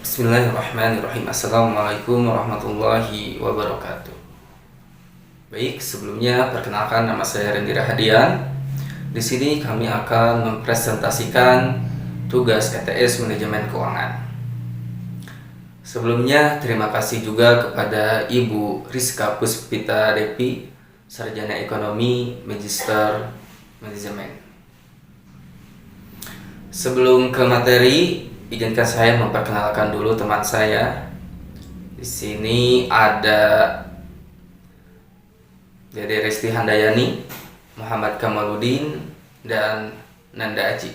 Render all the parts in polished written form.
Bismillahirrahmanirrahim. Assalamualaikum warahmatullahi wabarakatuh. Baik, sebelumnya perkenalkan, nama saya Randy Rahadian. Di sini kami akan mempresentasikan tugas ETS Manajemen Keuangan. Sebelumnya terima kasih juga kepada Ibu Rizka Puspita Depi, Sarjana Ekonomi, Magister Manajemen. Sebelum ke materi, izinkan saya memperkenalkan dulu teman saya. Di sini ada Dede Resti Handayani, Muhammad Kamaludin, dan Nanda Aji.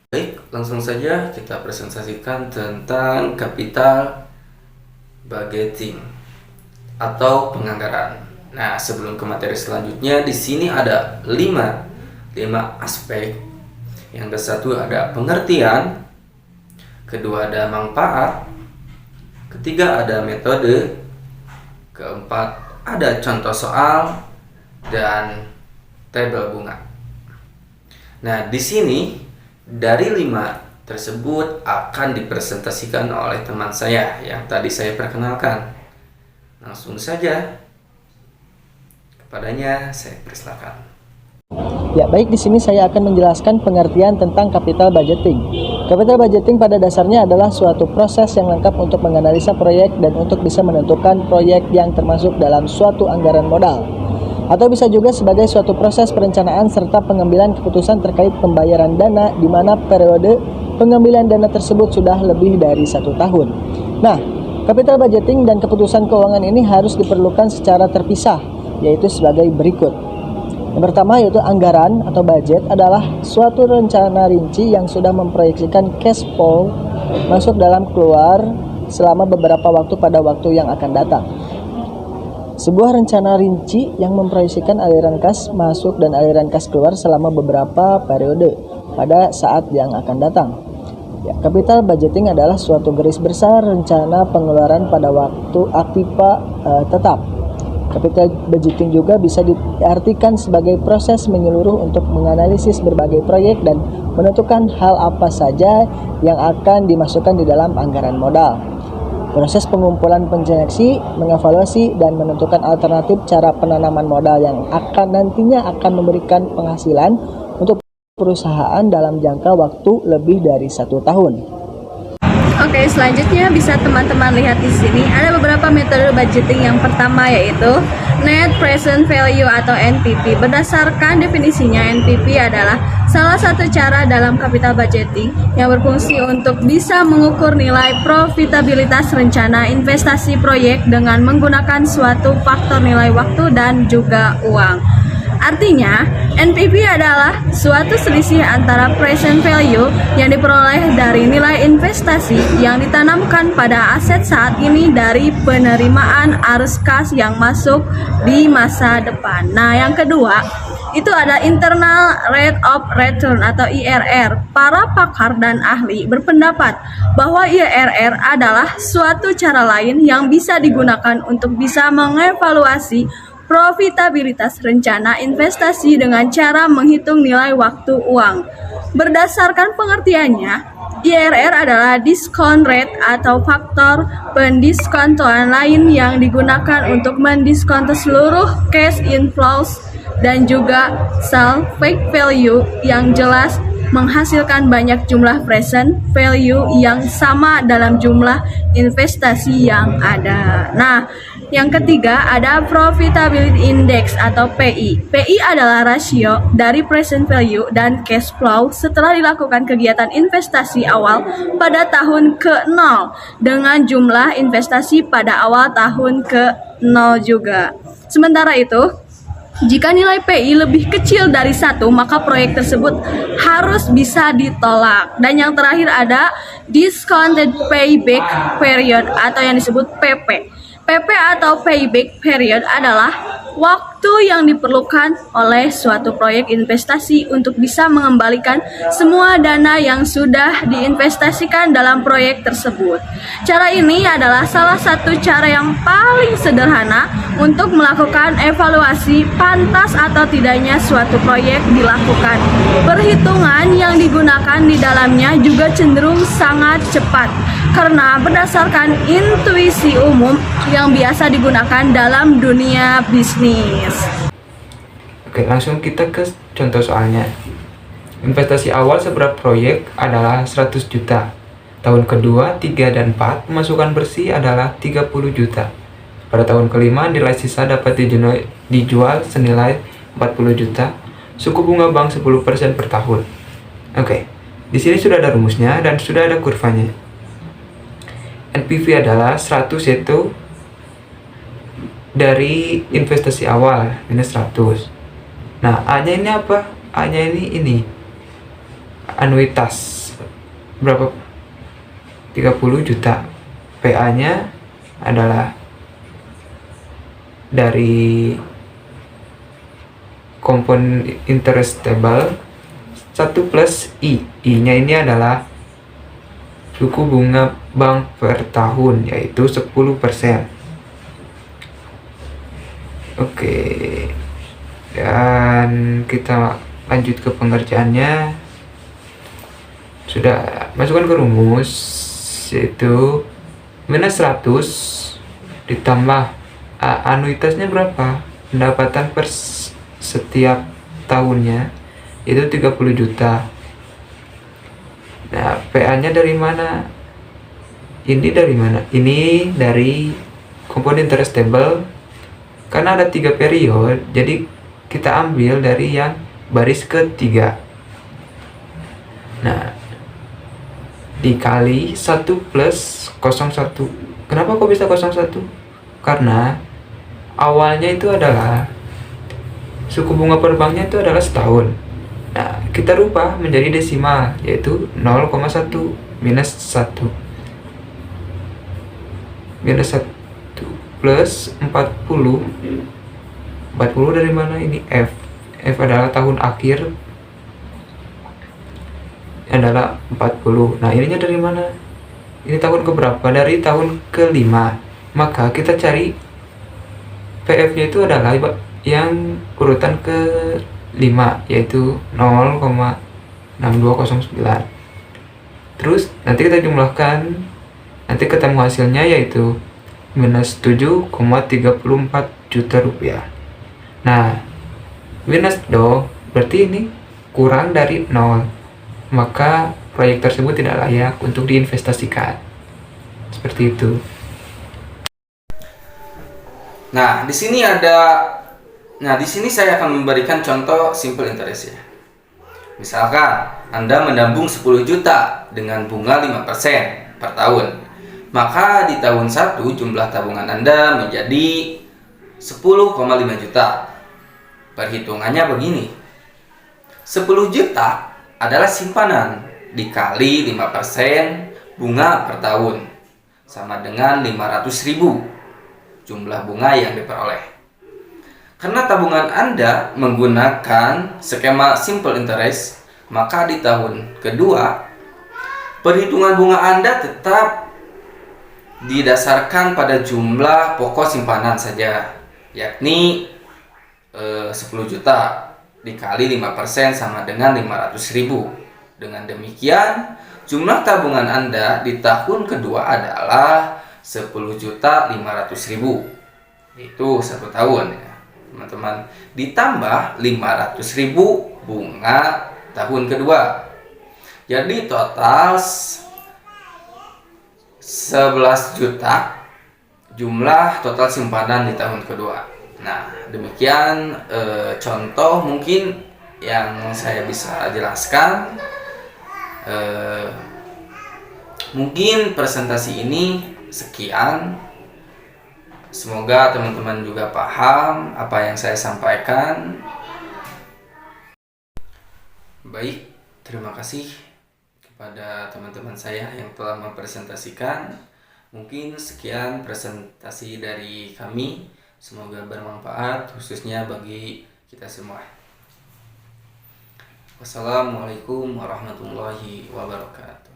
Baik, langsung saja kita presentasikan tentang capital budgeting atau penganggaran. Nah, sebelum ke materi selanjutnya, di sini ada 5 aspek. Yang satu ada pengertian, kedua ada manfaat, ketiga ada metode, keempat ada contoh soal, dan tabel bunga. Nah, di sini dari 5 tersebut akan dipresentasikan oleh teman saya yang tadi saya perkenalkan. Langsung saja kepadanya saya persilakan. Ya, baik, di sini saya akan menjelaskan pengertian tentang capital budgeting. Capital budgeting pada dasarnya adalah suatu proses yang lengkap untuk menganalisa proyek dan untuk bisa menentukan proyek yang termasuk dalam suatu anggaran modal. Atau bisa juga sebagai suatu proses perencanaan serta pengambilan keputusan terkait pembayaran dana di mana periode pengambilan dana tersebut sudah lebih dari 1 tahun. Nah, capital budgeting dan keputusan keuangan ini harus diperlukan secara terpisah, yaitu sebagai berikut. Yang pertama yaitu anggaran atau budget adalah suatu rencana rinci yang sudah memproyeksikan cash flow masuk dalam keluar selama beberapa waktu pada waktu yang akan datang. Sebuah rencana rinci yang memproyeksikan aliran kas masuk dan aliran kas keluar selama beberapa periode pada saat yang akan datang. Ya, capital budgeting adalah suatu garis besar rencana pengeluaran pada waktu aktiva tetap. Capital budgeting juga bisa diartikan sebagai proses menyeluruh untuk menganalisis berbagai proyek dan menentukan hal apa saja yang akan dimasukkan di dalam anggaran modal. Proses pengumpulan penjeneksi, mengevaluasi, dan menentukan alternatif cara penanaman modal yang nantinya akan memberikan penghasilan untuk perusahaan dalam jangka waktu lebih dari 1 tahun. Oke, selanjutnya bisa teman-teman lihat di sini ada beberapa metode budgeting. Yang pertama yaitu Net Present Value atau NPV. Berdasarkan definisinya, NPV adalah salah satu cara dalam capital budgeting yang berfungsi untuk bisa mengukur nilai profitabilitas rencana investasi proyek dengan menggunakan suatu faktor nilai waktu dan juga uang. Artinya, NPV adalah suatu selisih antara present value yang diperoleh dari nilai investasi yang ditanamkan pada aset saat ini dari penerimaan arus kas yang masuk di masa depan. Nah, yang kedua, itu ada Internal Rate of Return atau IRR. Para pakar dan ahli berpendapat bahwa IRR adalah suatu cara lain yang bisa digunakan untuk bisa mengevaluasi profitabilitas rencana investasi dengan cara menghitung nilai waktu uang. Berdasarkan pengertiannya, IRR adalah discount rate atau faktor pendiskontoan lain yang digunakan untuk mendiskonto seluruh cash inflows dan juga sell fake value yang jelas menghasilkan banyak jumlah present value yang sama dalam jumlah investasi yang ada. Nah, yang ketiga ada Profitability Index atau PI. PI adalah rasio dari present value dan cash flow setelah dilakukan kegiatan investasi awal pada tahun ke-0 dengan jumlah investasi pada awal tahun ke-0 juga. Sementara itu, jika nilai PI lebih kecil dari 1, maka proyek tersebut harus bisa ditolak. Dan yang terakhir ada Discounted Payback Period atau yang disebut PP. PP atau payback period adalah waktu yang diperlukan oleh suatu proyek investasi untuk bisa mengembalikan semua dana yang sudah diinvestasikan dalam proyek tersebut. Cara ini adalah salah satu cara yang paling sederhana untuk melakukan evaluasi pantas atau tidaknya suatu proyek dilakukan. Perhitungan yang digunakan di dalamnya juga cenderung sangat cepat karena berdasarkan intuisi umum yang biasa digunakan dalam dunia bisnis. Oke, langsung kita ke contoh soalnya. Investasi awal seberapa proyek adalah 100 juta. Tahun kedua, 3 dan 4, pemasukan bersih adalah 30 juta. Pada tahun kelima, nilai sisa dapat dijual senilai 40 juta. Suku bunga bank 10% per tahun. Oke, di sini sudah ada rumusnya dan sudah ada kurvanya. NPV adalah 100 yaitu dari investasi awal minus 100. Nah, A-nya ini apa? A-nya ini anuitas. Berapa? 30 juta. PA-nya adalah dari komponen interest table 1 plus I. I-nya ini adalah suku bunga bank per tahun, yaitu 10%. Oke, dan kita lanjut ke pengerjaannya. Sudah masukkan ke rumus, yaitu minus 100 ditambah anuitasnya berapa? Pendapatan per setiap tahunnya itu 30 juta. Nah, PA-nya dari mana? Ini dari mana? Ini dari komponen interest table. Karena ada 3 periode, jadi kita ambil dari yang baris ketiga. Nah, dikali 1 plus 01. Kenapa kok bisa 01? Karena awalnya itu adalah suku bunga per banknya itu adalah setahun. Nah, kita rubah menjadi desimal, yaitu 0,1 minus 1. Minus 1 plus 40. 40 dari mana ini? F. F adalah tahun akhir, adalah 40. Nah, ininya dari mana? Ini tahun keberapa? Dari tahun ke-5. Maka kita cari PF-nya itu adalah yang urutan ke-5, yaitu 0,6209. Terus nanti kita jumlahkan, nanti ketemu hasilnya yaitu minus 7,34 juta rupiah. Nah, minus berarti ini kurang dari 0, maka proyek tersebut tidak layak untuk diinvestasikan. Seperti itu. Nah, di sini saya akan memberikan contoh simple interest ya. Misalkan Anda menabung 10 juta dengan bunga 5% per tahun. Maka di tahun 1 jumlah tabungan Anda menjadi 10,5 juta. Perhitungannya begini. 10 juta adalah simpanan dikali 5% bunga per tahun, sama dengan 500.000 jumlah bunga yang diperoleh. Karena tabungan Anda menggunakan skema simple interest, maka di tahun kedua perhitungan bunga Anda tetap didasarkan pada jumlah pokok simpanan saja, yakni 10 juta dikali 5% sama dengan 500.000. Dengan demikian, jumlah tabungan Anda di tahun kedua adalah 10.500.000. Itu 1 tahun ya, teman-teman. Ditambah 500.000 bunga tahun kedua. Jadi total 11 juta jumlah total simpanan di tahun kedua. Nah, demikian contoh mungkin yang saya bisa jelaskan. Mungkin presentasi ini sekian. Semoga teman-teman juga paham apa yang saya sampaikan. Baik, terima kasih kepada teman-teman saya yang telah mempresentasikan. Mungkin sekian presentasi dari kami. Semoga bermanfaat khususnya bagi kita semua. Wassalamualaikum warahmatullahi wabarakatuh.